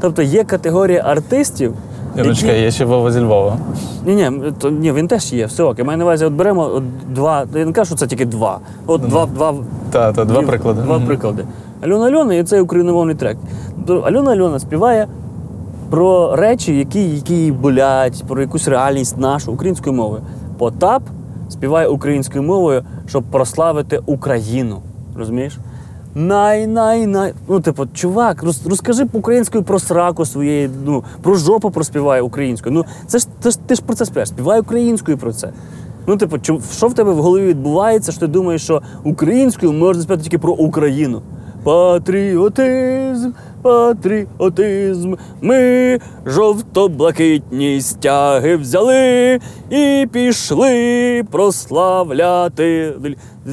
Тобто є категорія артистів, Ірочка, є ще Вова зі Львова. Ні, він теж є, все окей. Маю на увазі, беремо 2, я не кажу, що це тільки 2. Два приклади. 2 приклади. Альона і цей україномовний трек. Альона співає про речі, які їй болять, про якусь реальність нашу, українською мовою. Потап співає українською мовою, щоб прославити Україну. Розумієш? Чувак, розкажи українською про сраку своєї, про жопу проспівай українською. Ти ж про це співаєш, співай українською про це. Що в тебе в голові відбувається, що ти думаєш, що українською можна співати тільки про Україну? Патріотизм, ми жовто-блакитні стяги взяли і пішли прославляти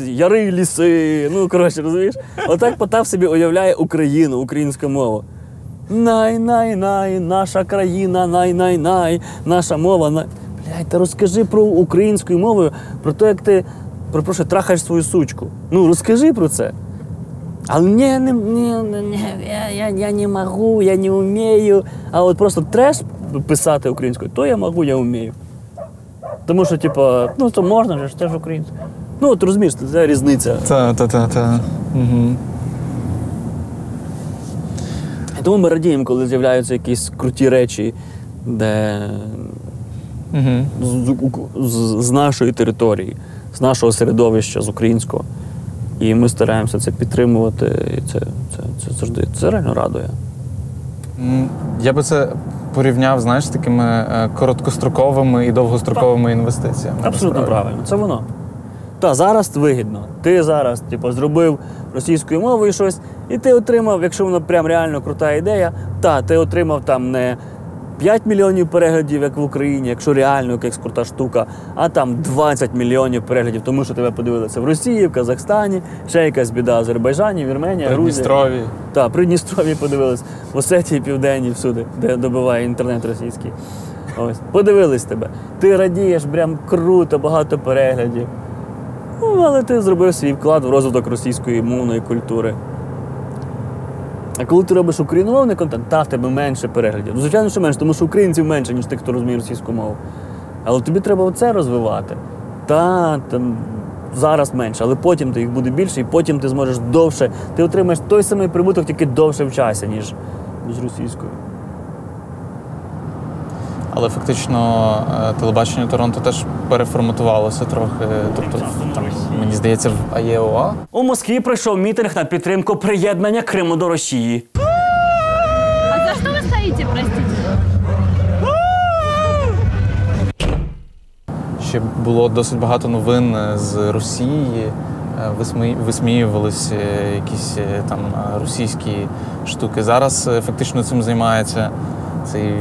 яри ліси. Розумієш? Отак Потап собі уявляє Україну, українську мову. Най-най-най, наша країна, най-най-най, наша мова. Блядь, та розкажи про українською мовою, про те, як ти, трахаєш свою сучку. Розкажи про це. Але я не можу, я не вмію. А от просто треш писати українською, то я можу, я вмію. Тому що, то можна ж, це ж українською. От розумієш, це різниця. Та. Угу. Тому ми радіємо, коли з'являються якісь круті речі, де з нашої території, з нашого середовища, з українського. І ми стараємося це підтримувати, і це завжди, це реально радує. Я би це порівняв, знаєш, з такими короткостроковими і довгостроковими інвестиціями. Абсолютно правильно, це воно. Та, зараз вигідно. Ти зараз, зробив російською мовою щось, і ти отримав, якщо воно прям реально крута ідея, ти отримав там не 5 мільйонів переглядів, як в Україні, якщо реально якась крута штука, а там 20 мільйонів переглядів, тому що тебе подивилися в Росії, в Казахстані, ще якась біда в Азербайджані, Вірменії, Грузії. Придністров'ї. Так, Придністров'ї подивились, в Осетії Південній, всюди, де добиває інтернет російський. Ось, подивились тебе. Ти радієш, прям круто, багато переглядів. Але ти зробив свій вклад в розвиток російської мовної культури. А коли ти робиш україномовний контент, в тебе менше переглядів. Звичайно, що менше, тому що українців менше, ніж тих, хто розуміє російську мову. Але тобі треба оце розвивати. Зараз менше, але потім їх буде більше, і потім ти зможеш довше. Ти отримаєш той самий прибуток, тільки довше в часі, ніж російською. Але фактично телебачення Торонто теж переформатувалося трохи. Тобто, там, мені здається, в АЄОА. У Москві пройшов мітинг на підтримку приєднання Криму до Росії. А за що ви стоїте, простите? Ще було досить багато новин з Росії. Висміювалися якісь там російські штуки. Зараз фактично цим займається цей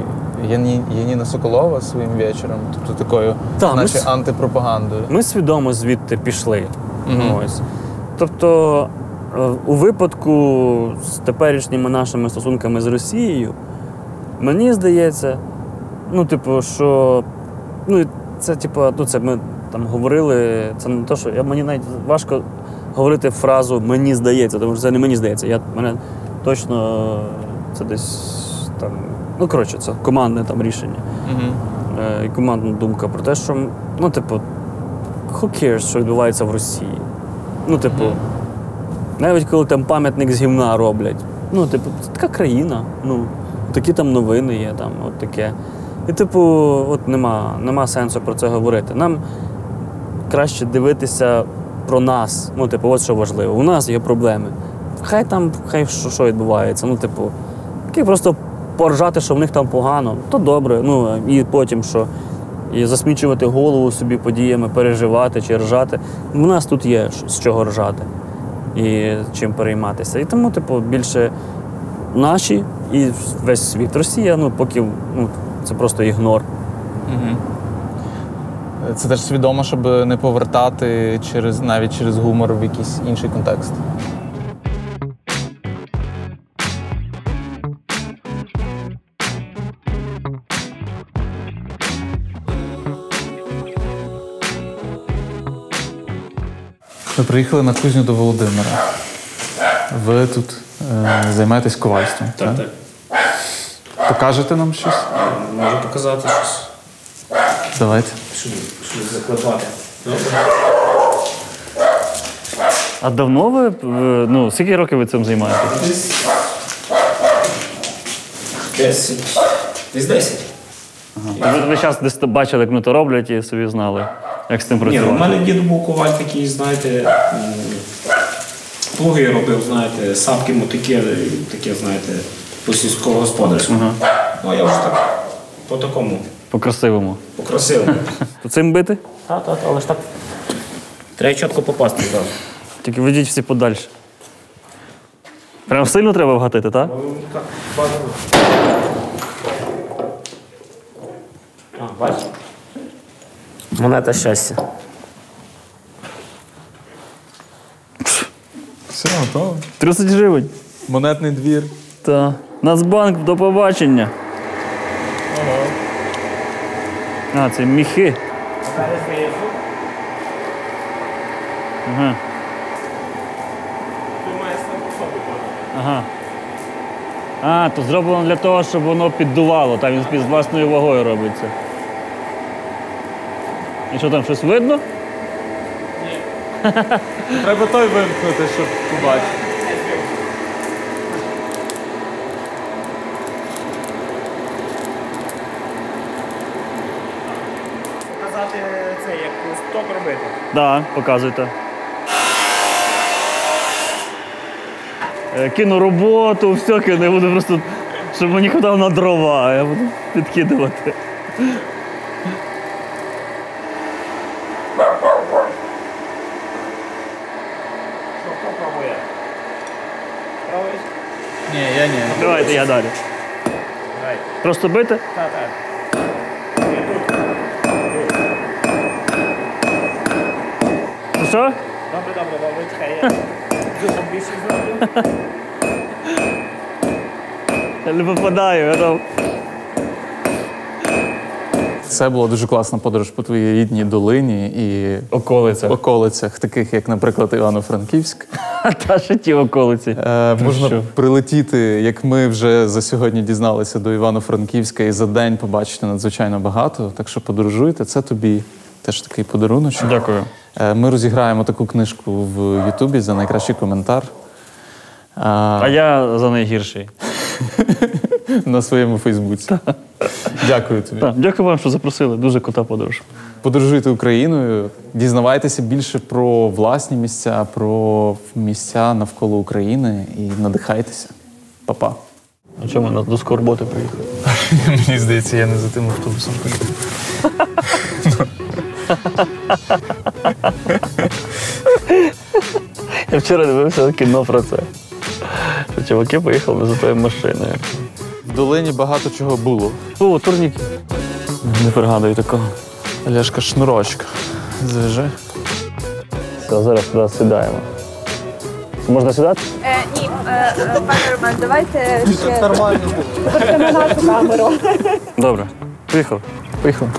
Яніна Соколова своїм вечором, тобто такою, наче антипропагандою. Ми свідомо звідти пішли. Ось. Тобто, у випадку з теперішніми нашими стосунками з Росією, мені здається, що це ми там говорили, це не те, що мені навіть важко говорити фразу «мені здається», тому що це не мені здається. Мене точно це десь там. Це командне рішення. І командна думка про те, що, who cares, що відбувається в Росії. Навіть коли там пам'ятник з гімна роблять. Це така країна, такі там новини є, от таке. І, нема сенсу про це говорити. Нам краще дивитися про нас. От що важливо. У нас є проблеми. Хай що відбувається. Просто поржати, що в них там погано, то добре. І потім що? І засмічувати голову собі подіями, переживати чи ржати. У нас тут є з чого ржати і чим перейматися. І тому, більше наші і весь світ. Росія, поки це просто ігнор. Це теж свідомо, щоб не повертати навіть через гумор в якийсь інший контекст. Ми приїхали на кузню до Володимира. Ви тут займаєтесь ковальством, так? Так. Покажете нам щось? Можу показати щось. Давайте. Щось закладати. А давно ви, скільки років ви цим займаєтесь? Десь 10. Ви зараз десь бачили, як вони то роблять, і собі знали, як з тим працювати? Ні, у мене дід був коваль такий, знаєте, плуги робив, знаєте, сапки, мотики, таке, знаєте, по сільськогосподарському. А я вже так, по такому. По-красивому. По-красивому. Цим бити? Так, але ж так. Треба чітко попасти одразу. Тільки ведіть всі подальше. Прям сильно треба вгатити, так? Так, бажано. Бачиш? Монета щастя. Все, готово. 30 гривень. Монетний двір. Так. Нацбанк, до побачення. А, це міхи. Ага. Ага. А, то зроблено для того, щоб воно піддувало. Там він з власною вагою робиться. І що там, щось видно? Ні. Треба той вимкнути, щоб побачити. показати це, як сток робити. Так, показуйте. Кину роботу, все кину, я буду просто, щоб мені хватало на дрова, я буду підкидувати. Хто пробує? Пробуєш? Ні, я ні. Давайте я далі. Давай. Просто бити? Так, так. Що? Добре, чекай, я зубом більше зроблю. Я не попадаю, я там. Це була дуже класна подорож по твоїй рідній долині і околицях, таких як, наприклад, Івано-Франківськ. Та ще ті околиці. Можна прилетіти, як ми вже за сьогодні дізналися, до Івано-Франківська і за день побачити надзвичайно багато. Так що подорожуйте, це тобі теж такий подаруночок. Дякую. Ми розіграємо таку книжку в Ютубі за найкращий коментар. А я за найгірший. На своєму Фейсбуці. Дякую тобі. Дякую вам, що запросили. Дуже крута подорож. Подорожуйте Україною, дізнавайтеся більше про власні місця, про місця навколо України і надихайтеся. Па-па. А чому ми до скорботи приїхали? Мені здається, я не за тим автобусом поїхав. Я вчора дивився кіно про це. Чуваки поїхали за тою машиною. В долині багато чого було. О, турніки. Не пригадую такого. Ляшка шнурочка. Зв'яжи. Все, зараз туди сідаємо. Можна сідати? Ні, пане Роман, давайте ще... Нормально. Нашу камеру. Добре. Поїхали. Поїхали.